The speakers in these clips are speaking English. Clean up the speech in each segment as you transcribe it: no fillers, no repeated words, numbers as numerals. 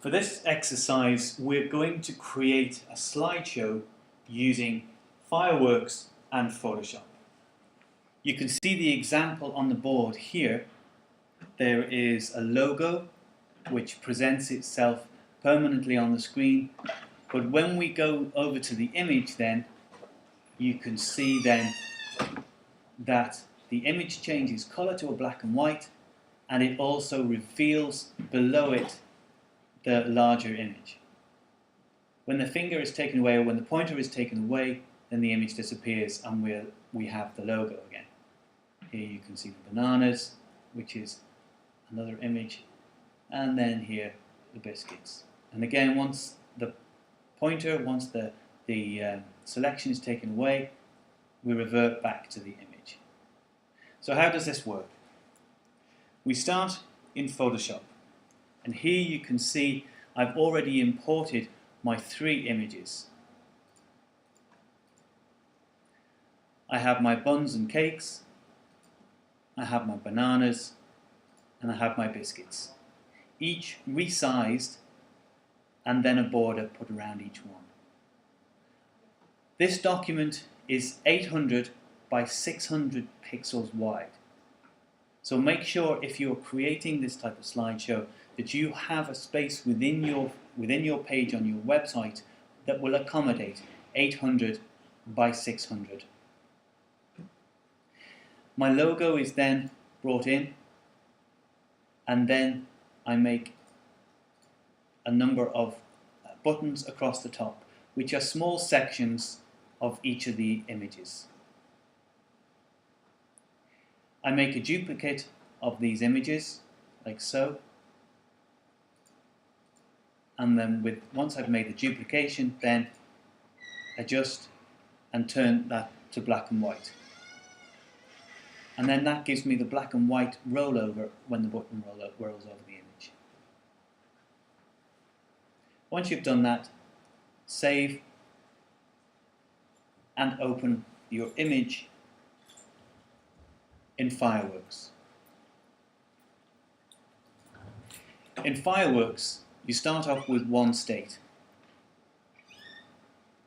For this exercise, we're going to create a slideshow using Fireworks and Photoshop. You can see the example on the board here. There is a logo which presents itself permanently on the screen, but when we go over to the image then, you can see then that the image changes colour to a black and white, and it also reveals below it the larger image. When the finger is taken away, or when the pointer is taken away, then the image disappears and we have the logo again. Here you can see the bananas, which is another image, and then here the biscuits. And again, once the selection is taken away, we revert back to the image. So how does this work? We start in Photoshop, and here you can see I've already imported my 3 images. I have my buns and cakes, I have my bananas, and I have my biscuits, each resized, and then a border put around each one. This document is 800 by 600 pixels wide. So make sure if you're creating this type of slideshow that you have a space within your page on your website that will accommodate 800 by 600. My logo is then brought in, and then I make a number of buttons across the top, which are small sections of each of the images. I make a duplicate of these images, like so, and then once I've made the duplication, then adjust and turn that to black and white. And then that gives me the black and white rollover when the button rolls over the image. Once you've done that, save and open your image in Fireworks. In Fireworks, you start off with one state.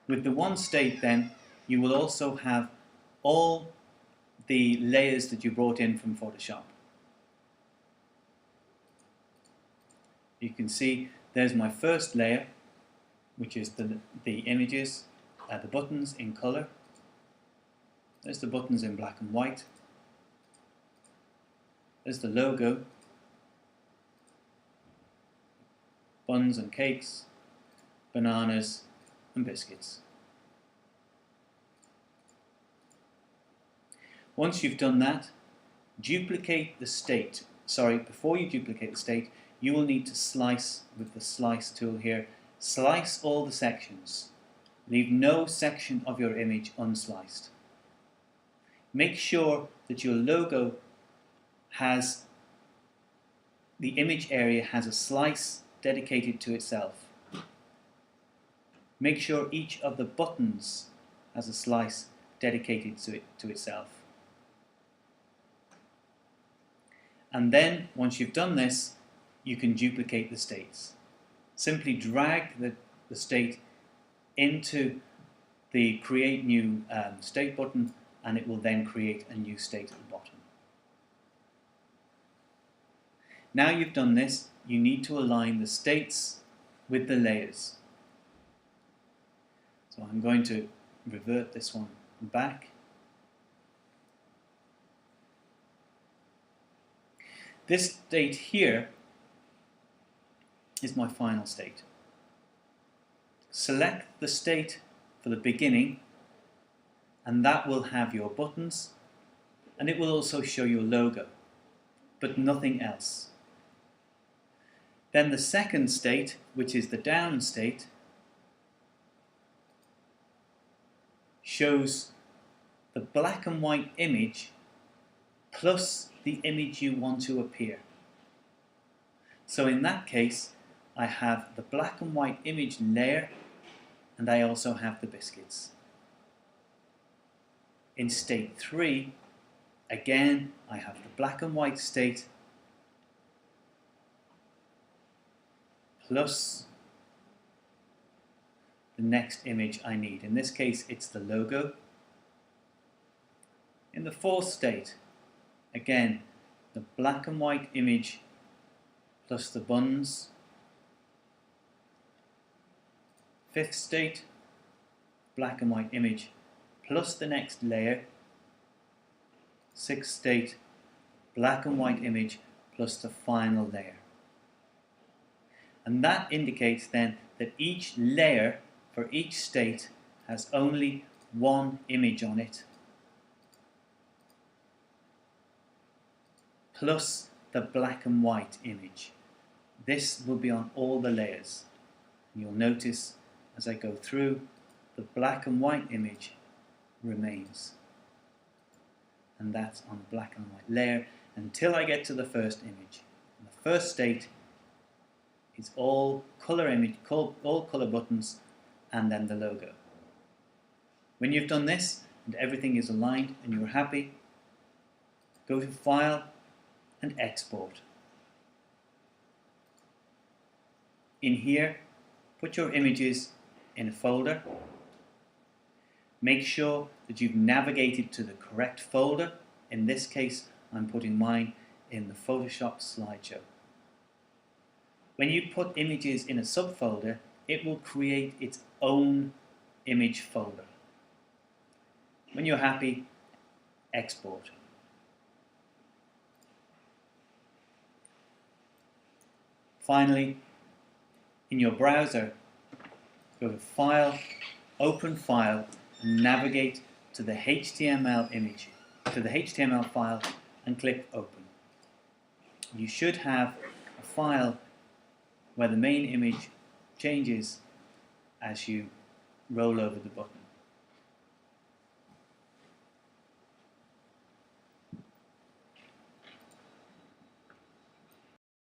With the one state then, you will also have all the layers that you brought in from Photoshop. You can see there's my first layer, which is the images, the buttons in colour. There's the buttons in black and white. There's the logo, buns and cakes, bananas and biscuits. Once you've done that, duplicate the state. Sorry, before you duplicate the state, you will need to slice with the slice tool here. Slice all the sections. Leave no section of your image unsliced. Make sure that your logo the image area has a slice dedicated to itself. Make sure each of the buttons has a slice dedicated to itself. And then, once you've done this, you can duplicate the states. Simply drag the state into the Create New State button, and it will then create a new state at the bottom. Now you've done this, you need to align the states with the layers. So I'm going to revert this one back. This state here is my final state. Select the state for the beginning, and that will have your buttons, and it will also show your logo, but nothing else. Then the second state, which is the down state, shows the black and white image plus the image you want to appear. So in that case, I have the black and white image layer, and I also have the biscuits. In state 3, again, I have the black and white state plus the next image I need. In this case, it's the logo. In the fourth state, again, the black and white image plus the buttons. Fifth state, black and white image plus the next layer. Sixth state, black and white image plus the final layer. And that indicates then that each layer for each state has only one image on it, plus the black and white image. This will be on all the layers. And you'll notice as I go through, the black and white image remains. And that's on the black and white layer until I get to the first image. And the first state is all color image, all color buttons, and then the logo. When you've done this and everything is aligned and you're happy, go to File and Export. In here, put your images in a folder. Make sure that you've navigated to the correct folder. In this case, I'm putting mine in the Photoshop slideshow. When you put images in a subfolder, it will create its own image folder. When you're happy, export. Finally, in your browser, go to File, Open File, and navigate to the HTML image, to the HTML file, and click Open. You should have a file where the main image changes as you roll over the button.